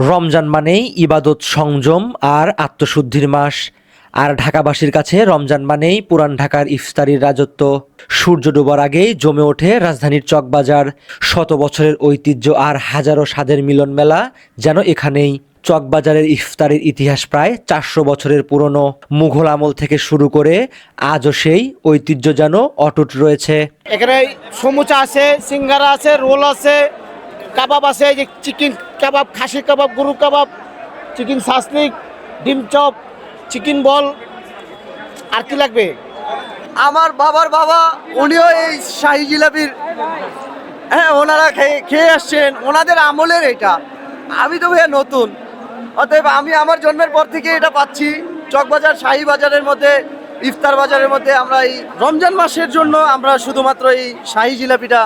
রমজান মানেই ইবাদত, সংযম আর আত্মশুদ্ধির মাস। আর ঢাকাবাসীর কাছে রমজান মানেই পুরান ঢাকার ইফতারির রাজত্ব। সূর্য ডোবার আগেই জমে ওঠে রাজধানীর চকবাজার। শত বছরের ঐতিহ্য আর হাজারো স্বাদের মিলন মেলা যেন এখানেই। চকবাজারের ইফতারের ইতিহাস প্রায় 400 বছরের পুরনো। মুঘল আমল থেকে শুরু করে আজও সেই ঐতিহ্য যেন অটুট রয়েছে। এখানে সমুচা আছে, সিঙ্গারা আছে, রোল আছে, কাবাব আছে, এই যে চিকেন কাবাব, খাসি কাবাব, গরু কাবাব, চিকেন সাসলিক, ডিম চপ, চিকেন বল, আর কি লাগবে? আমার বাবার বাবা উনিও এই শাহী জিলাপির ওনারা খেয়ে আসছেন, ওনাদের আমলের এটা। আমি তো ভাইয়া নতুন, অতএব আমি আমার জন্মের পর থেকে এটা পাচ্ছি। চকবাজার শাহী বাজারের মধ্যে, ইফতার বাজারের মধ্যে আমরা এই রমজান মাসের জন্য আমরা শুধুমাত্র এই শাহী জিলাপিটা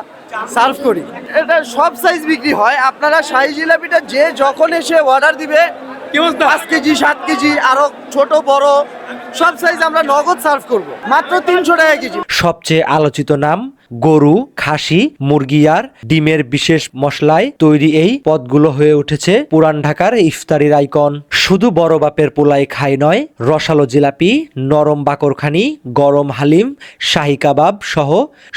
সার্ভ করি। এটা সব সাইজ বিক্রি হয়। আপনারা শাহী জিলাপিটা যে যখন এসে অর্ডার দিবে, 5 কেজি 7 কেজি আরো ছোট বড় সব সাইজ আমরা নগদ সার্ভ করব, মাত্র 300 টাকা কেজি। সবচেয়ে আলোচিত নাম গরু, খাসি, মুরগি আর ডিমের বিশেষ মশলায় তৈরি এই পদগুলো হয়ে উঠেছে পুরান ঢাকার ইফতারির আইকন। শুধু বড় বাপের পোলাই খাই নয়, রসালো জিলাপি, নরম বাকরখানি, গরম হালিম, শাহী কাবাব সহ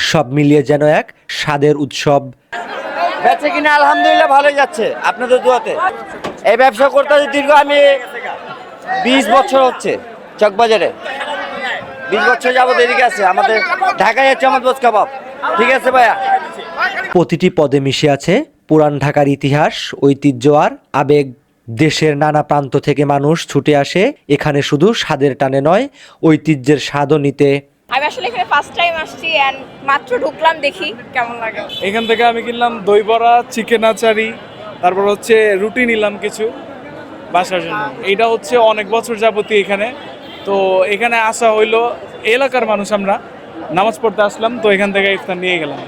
সব মিলিয়ে যেন এক স্বাদের উৎসব। বেচে কিনা আলহামদুলিল্লাহ ভালোই যাচ্ছে আপনাদের দোয়াতে। এই ব্যবসা করতে দীর্ঘ আমি 20 বছর হচ্ছে চকবাজারে। 20 বছর যাবত এদিকে আছে। আমাদের ঢাকায় হচ্ছে আমার দোস্ত কাবাব। ঠিক আছে ভাইয়া। প্রতিটি পদে মিশে আছে পুরান ঢাকার ইতিহাস, ঐতিহ্য আর আবেগ। দেশের নানা প্রান্ত থেকে মানুষ ছুটে আসে এখানে শুধু স্বাদের টানে নয়, ঐতিহ্যের স্বাদও নিতে। আমি আসলে এখানে ফার্স্ট টাইম আসছি এন্ড মাত্র ঢুকলাম, দেখি কেমন লাগে। এখান থেকে আমি কিনলাম দই বড়া, চিকেন আচারি, তারপর হচ্ছে রুটি নিলাম কিছু বাসার জন্য। এইটা হচ্ছে অনেক বছর যাবতীয় এখানে। তো এখানে আসা হইলো, এলাকার মানুষ আমরা নামাজ পড়তে আসলাম, তো এখান থেকে ইফতার নিয়ে গেলাম।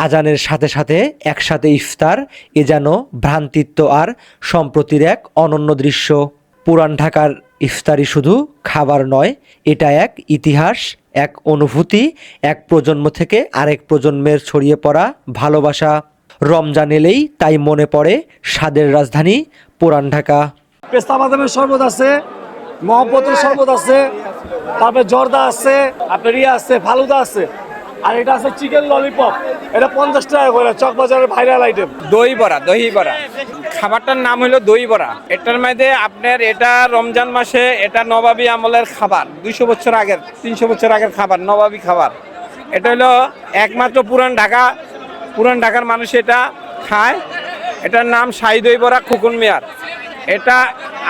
আজানের সাথে সাথে একসাথে ইফতার, এ যেন ভ্রান্তিত্ব আর সম্প্রতির এক অনন্য দৃশ্য। পুরান ঢাকার ইফতারি শুধু খাবার নয়, এটা এক ইতিহাস, এক অনুভূতি, এক প্রজন্ম থেকে আরেক প্রজন্মের ছড়িয়ে পড়া ভালোবাসা। রমজান এলেই তাই মনে পড়ে স্বাদের রাজধানী পুরান ঢাকা। পেস্তা বাদামের শরবত আছে, মহব্বতের শরবত আছে, তারপরে জর্দা আছে, আপনার আছে, ফালুদা আছে, আর এটা আছে চিকেন ললিপপ। এটা 50 টাকা করে, চকবাজারের ভাইরাল আইটেম। দই বড়া, দহি বড়া খাবারটার নাম হলো দই বড়া। এটার মধ্যে আপনার এটা রমজান মাসে এটা নবাবী আমলের খাবার, 200 বছর আগের, 300 বছর আগের খাবার, নবাবী খাবার। এটা হলো একমাত্র পুরান ঢাকার মানুষ এটা খায়। এটার নাম শাহী দই বড়া, খোকন মিয়ার। এটা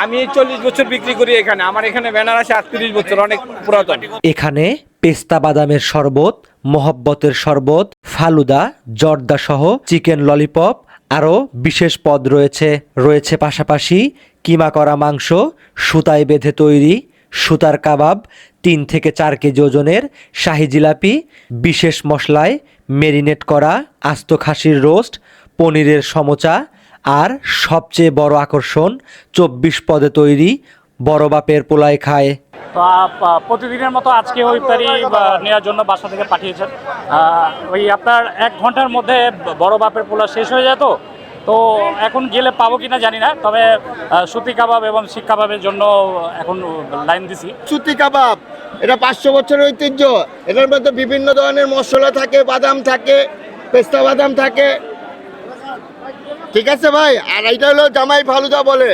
আমি 40 বছর বিক্রি করি এখানে। আমার এখানে ব্যানার আছে 38 বছর, অনেক পুরাতন। এখানে পেস্তা বাদামের শরবত, মহব্বতের শরবত, ফালুদা, জর্দা সহ চিকেন ললিপপ আরও বিশেষ পদ রয়েছে পাশাপাশি কিমা করা মাংস, সুতায় বেঁধে তৈরি সুতার কাবাব, 3 থেকে 4 কেজি ওজনের শাহী জিলাপি, বিশেষ মশলায় মেরিনেট করা আস্ত খাসির রোস্ট, পনিরের সমোচা, আর সবচেয়ে বড় আকর্ষণ 24 পদে তৈরি বড় বাপের পোলায় খায়। তো প্রতিদিনের মতো আজকে ওই ইফতারি নেওয়ার জন্য বাসা থেকে পাঠিয়েছেন। ওই আপনার 1 ঘন্টার মধ্যে বড় বাপের পোলা শেষ হয়ে যেত। তো এখন গেলে পাবো কিনা জানি না, তবে সুতি কাবাব এবং শিক কাবাবের জন্য এখন লাইন দিছি। সুতি কাবাব, এটা 500 বছরের ঐতিহ্য। এটার মধ্যে বিভিন্ন ধরনের মশলা থাকে, বাদাম থাকে, পেস্তা বাদাম থাকে। ঠিক আছে ভাই। আর এটা হলো জামাই ফালুদা বলে,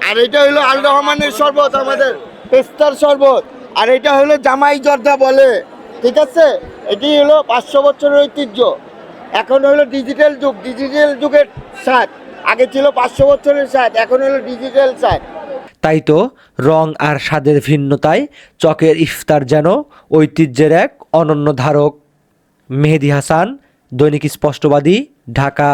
আর এটা হলো আল রহমানের শরবত, আমাদের পেস্তার শরবত, আর এটা হলো জামাই জর্দা বলে। ঠিক আছে, এটি হলো 500 বছরের ঐতিহ্য। এখন হলো ডিজিটাল যুগ, ডিজিটাল যুগের স্বাদ। আগে ছিল 500 বছরের স্বাদ, এখন হলো ডিজিটাল স্বাদ। তাই তো রং আর স্বাদের ভিন্নতায় চকের ইফতার যেন ঐতিহ্যের এক অনন্য ধারক। মেহেদী হাসান, দৈনিক স্পষ্টবাদী, ঢাকা।